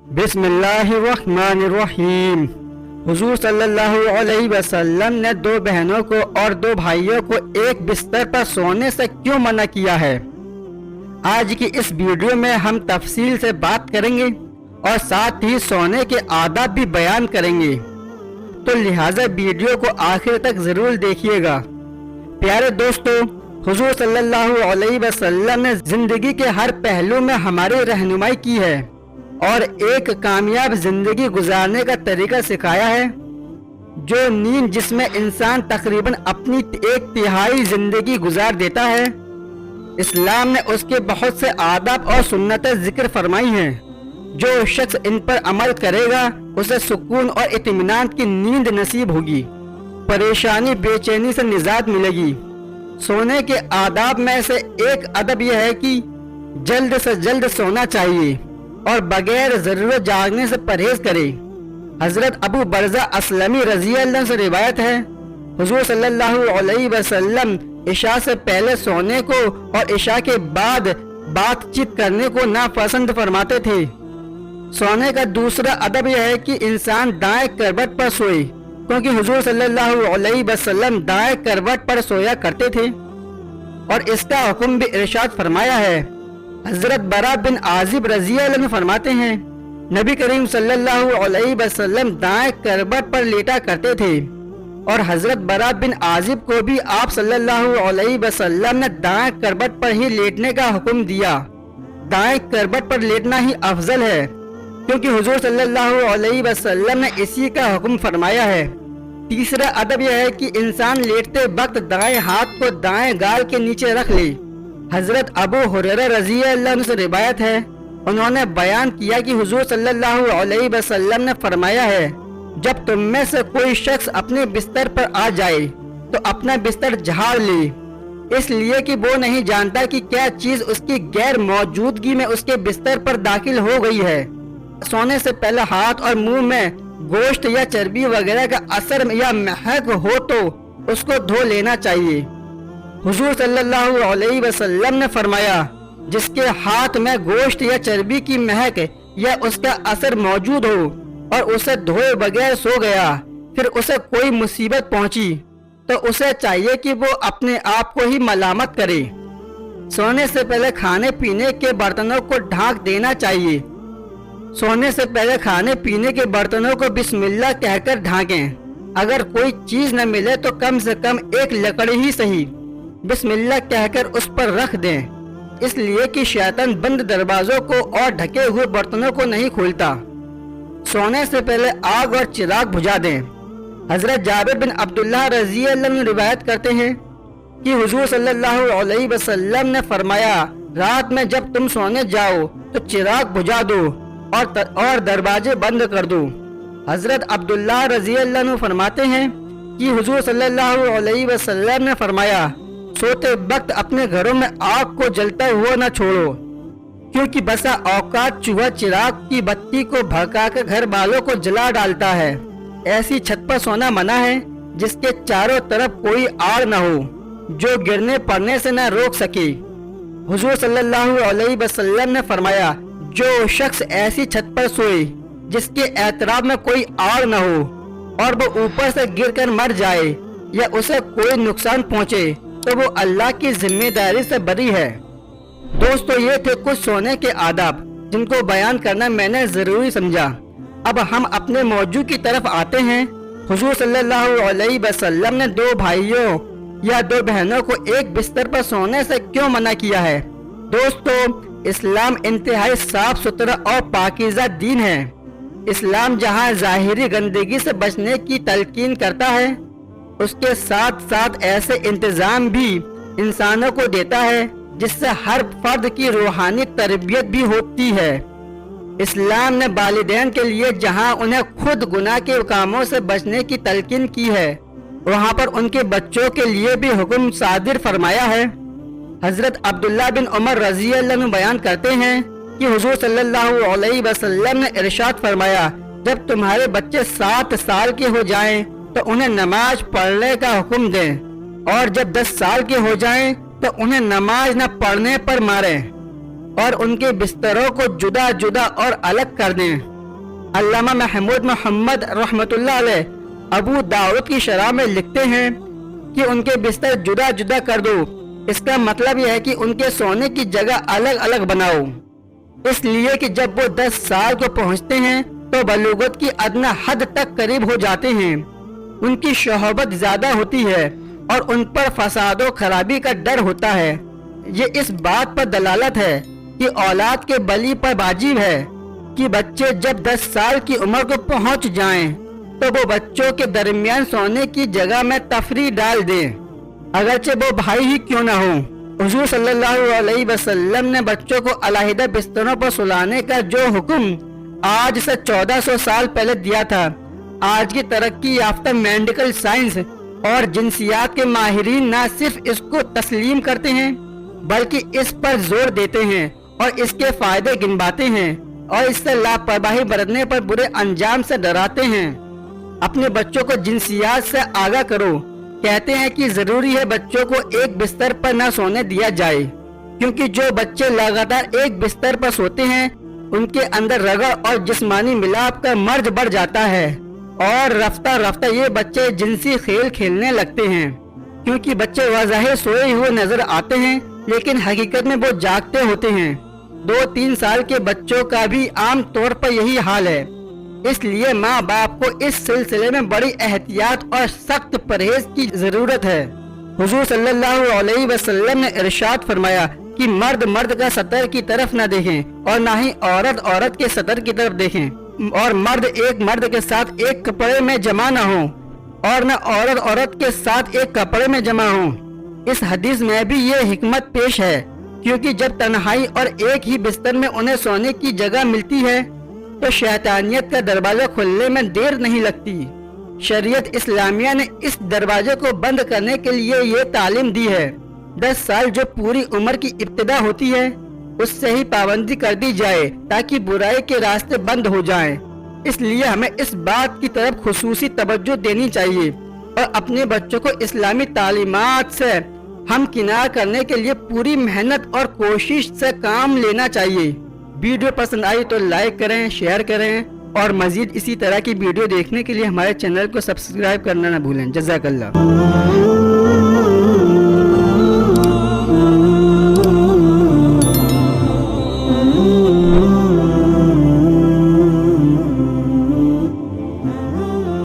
بسم اللہ الرحمن الرحیم۔ حضور صلی اللہ علیہ وسلم نے دو بہنوں کو اور دو بھائیوں کو ایک بستر پر سونے سے کیوں منع کیا ہے؟ آج کی اس ویڈیو میں ہم تفصیل سے بات کریں گے اور ساتھ ہی سونے کے آداب بھی بیان کریں گے، تو لہٰذا ویڈیو کو آخر تک ضرور دیکھیے گا۔ پیارے دوستو، حضور صلی اللہ علیہ وسلم نے زندگی کے ہر پہلو میں ہماری رہنمائی کی ہے اور ایک کامیاب زندگی گزارنے کا طریقہ سکھایا ہے، جو نیند جس میں انسان تقریباً اپنی ایک تہائی زندگی گزار دیتا ہے۔ اسلام نے اس کے بہت سے آداب اور سنتیں ذکر فرمائی ہیں، جو شخص ان پر عمل کرے گا اسے سکون اور اطمینان کی نیند نصیب ہوگی، پریشانی بے چینی سے نجات ملے گی۔ سونے کے آداب میں سے ایک ادب یہ ہے کہ جلد سے جلد سونا چاہیے اور بغیر ضرورت جاگنے سے پرہیز کرے۔ حضرت ابو برزہ اسلمی رضی اللہ عنہ سے روایت ہے، حضور صلی اللہ علیہ وسلم عشاء سے پہلے سونے کو اور عشاء کے بعد بات چیت کرنے کو ناپسند فرماتے تھے۔ سونے کا دوسرا ادب یہ ہے کہ انسان دائیں کروٹ پر سوئے، کیونکہ حضور صلی اللہ علیہ وسلم دائیں کروٹ پر سویا کرتے تھے اور اس کا حکم بھی ارشاد فرمایا ہے۔ حضرت برا بن عازب رضی اللہ عنہ فرماتے ہیں، نبی کریم صلی اللہ علیہ وسلم دائیں کروٹ پر لیٹا کرتے تھے اور حضرت برا بن عازب کو بھی آپ صلی اللہ علیہ وسلم نے دائیں کروٹ پر ہی لیٹنے کا حکم دیا۔ دائیں کروٹ پر لیٹنا ہی افضل ہے، کیونکہ حضور صلی اللہ علیہ وسلم نے اسی کا حکم فرمایا ہے۔ تیسرا ادب یہ ہے کہ انسان لیٹتے وقت دائیں ہاتھ کو دائیں گال کے نیچے رکھ لے۔ حضرت ابو ہریرہ رضی اللہ عنہ سے روایت ہے، انہوں نے بیان کیا کہ حضور صلی اللہ علیہ وسلم نے فرمایا ہے، جب تم میں سے کوئی شخص اپنے بستر پر آ جائے تو اپنا بستر جھاڑ لے، اس لیے کہ وہ نہیں جانتا کہ کیا چیز اس کی غیر موجودگی میں اس کے بستر پر داخل ہو گئی ہے۔ سونے سے پہلے ہاتھ اور منہ میں گوشت یا چربی وغیرہ کا اثر یا مہک ہو تو اس کو دھو لینا چاہیے۔ حضور صلی اللہ علیہ وسلم نے فرمایا، جس کے ہاتھ میں گوشت یا چربی کی مہک یا اس کا اثر موجود ہو اور اسے دھوئے بغیر سو گیا، پھر اسے کوئی مصیبت پہنچی تو اسے چاہیے کہ وہ اپنے آپ کو ہی ملامت کرے۔ سونے سے پہلے کھانے پینے کے برتنوں کو ڈھانک دینا چاہیے۔ سونے سے پہلے کھانے پینے کے برتنوں کو بسم اللہ کہہ کر ڈھانکیں۔ اگر کوئی چیز نہ ملے تو کم سے کم ایک لکڑی ہی صحیح بسم اللہ کہہ کر اس پر رکھ دیں، اس لیے کہ شیطان بند دروازوں کو اور ڈھکے ہوئے برتنوں کو نہیں کھولتا۔ سونے سے پہلے آگ اور چراغ بجھا دیں۔ حضرت جابر بن عبداللہ رضی اللہ عنہ روایت کرتے ہیں کہ حضور صلی اللہ علیہ وسلم نے فرمایا، رات میں جب تم سونے جاؤ تو چراغ بجھا دو اور دروازے بند کر دو۔ حضرت عبداللہ رضی اللہ عنہ فرماتے ہیں کہ حضور صلی اللہ علیہ وسلم نے فرمایا، سوتے وقت اپنے گھروں میں آگ کو جلتا ہوا نہ چھوڑو، کیونکہ بسا اوقات چوہا چراغ کی بتی کو بھڑکا کر گھر والوں کو جلا ڈالتا ہے۔ ایسی چھت پر سونا منع ہے جس کے چاروں طرف کوئی آڑ نہ ہو، جو گرنے پڑنے سے نہ روک سکے۔ حضور صلی اللہ علیہ وسلم نے فرمایا، جو شخص ایسی چھت پر سوئے جس کے اعتراف میں کوئی آڑ نہ ہو اور وہ اوپر سے گر کر مر جائے یا اسے کوئی نقصان پہنچے تو وہ اللہ کی ذمہ داری سے بری ہے۔ دوستو، یہ تھے کچھ سونے کے آداب جن کو بیان کرنا میں نے ضروری سمجھا۔ اب ہم اپنے موضوع کی طرف آتے ہیں۔ حضور صلی اللہ علیہ وسلم نے دو بھائیوں یا دو بہنوں کو ایک بستر پر سونے سے کیوں منع کیا ہے؟ دوستو، اسلام انتہائی صاف ستھرا اور پاکیزہ دین ہے۔ اسلام جہاں ظاہری گندگی سے بچنے کی تلقین کرتا ہے، اس کے ساتھ ساتھ ایسے انتظام بھی انسانوں کو دیتا ہے جس سے ہر فرد کی روحانی تربیت بھی ہوتی ہے۔ اسلام نے والدین کے لیے جہاں انہیں خود گناہ کے کاموں سے بچنے کی تلقین کی ہے، وہاں پر ان کے بچوں کے لیے بھی حکم صادر فرمایا ہے۔ حضرت عبداللہ بن عمر رضی اللہ عنہ بیان کرتے ہیں کہ حضور صلی اللہ علیہ وسلم نے ارشاد فرمایا، جب تمہارے بچے 7 سال کے ہو جائیں تو انہیں نماز پڑھنے کا حکم دیں، اور جب 10 سال کے ہو جائیں تو انہیں نماز نہ پڑھنے پر ماریں اور ان کے بستروں کو جدا جدا اور الگ کر دیں۔ علامہ محمود محمد رحمۃ اللہ علیہ ابو داؤد کی شرح میں لکھتے ہیں کہ ان کے بستر جدا جدا کر دو، اس کا مطلب یہ ہے کہ ان کے سونے کی جگہ الگ الگ بناؤ، اس لیے کہ جب وہ 10 سال کو پہنچتے ہیں تو بلوغت کی ادنی حد تک قریب ہو جاتے ہیں، ان کی شہوت زیادہ ہوتی ہے اور ان پر فساد و خرابی کا ڈر ہوتا ہے۔ یہ اس بات پر دلالت ہے کہ اولاد کے بلی پر واجب ہے کہ بچے جب 10 سال کی عمر کو پہنچ جائیں تو وہ بچوں کے درمیان سونے کی جگہ میں تفریق ڈال دیں، اگرچہ وہ بھائی ہی کیوں نہ ہوں۔ حضور صلی اللہ علیہ وسلم نے بچوں کو علیحدہ بستروں پر سلانے کا جو حکم آج سے 1400 سال پہلے دیا تھا، آج کی ترقی یافتہ میڈیکل سائنس اور جنسیات کے ماہرین نہ صرف اس کو تسلیم کرتے ہیں بلکہ اس پر زور دیتے ہیں اور اس کے فائدے گنواتے ہیں اور اس سے لاپرواہی برتنے پر برے انجام سے ڈراتے ہیں۔ اپنے بچوں کو جنسیات سے آگاہ کرو، کہتے ہیں کہ ضروری ہے بچوں کو ایک بستر پر نہ سونے دیا جائے، کیونکہ جو بچے لگاتار ایک بستر پر سوتے ہیں ان کے اندر رگڑ اور جسمانی ملاپ کا مرض بڑھ جاتا ہے اور رفتہ رفتہ یہ بچے جنسی کھیل کھیلنے لگتے ہیں، کیونکہ بچے بظاہر سوئے ہوئے نظر آتے ہیں لیکن حقیقت میں وہ جاگتے ہوتے ہیں۔ 2-3 سال کے بچوں کا بھی عام طور پر یہی حال ہے، اس لیے ماں باپ کو اس سلسلے میں بڑی احتیاط اور سخت پرہیز کی ضرورت ہے۔ حضور صلی اللہ علیہ وسلم نے ارشاد فرمایا کہ مرد مرد کا سطر کی طرف نہ دیکھیں اور نہ ہی عورت عورت کے سطر کی طرف دیکھیں، اور مرد ایک مرد کے ساتھ ایک کپڑے میں جمع نہ ہوں اور نہ عورت عورت کے ساتھ ایک کپڑے میں جمع ہوں۔ اس حدیث میں بھی یہ حکمت پیش ہے، کیونکہ جب تنہائی اور ایک ہی بستر میں انہیں سونے کی جگہ ملتی ہے تو شیطانیت کا دروازہ کھلنے میں دیر نہیں لگتی۔ شریعت اسلامیہ نے اس دروازے کو بند کرنے کے لیے یہ تعلیم دی ہے۔ 10 سال جو پوری عمر کی ابتدا ہوتی ہے اس سے ہی پابندی کر دی جائے تاکہ برائی کے راستے بند ہو جائیں۔ اس لیے ہمیں اس بات کی طرف خصوصی توجہ دینی چاہیے اور اپنے بچوں کو اسلامی تعلیمات سے ہمکنار کرنے کے لیے پوری محنت اور کوشش سے کام لینا چاہیے۔ ویڈیو پسند آئی تو لائک کریں، شیئر کریں اور مزید اسی طرح کی ویڈیو دیکھنے کے لیے ہمارے چینل کو سبسکرائب کرنا نہ بھولیں۔ جزاک اللہ۔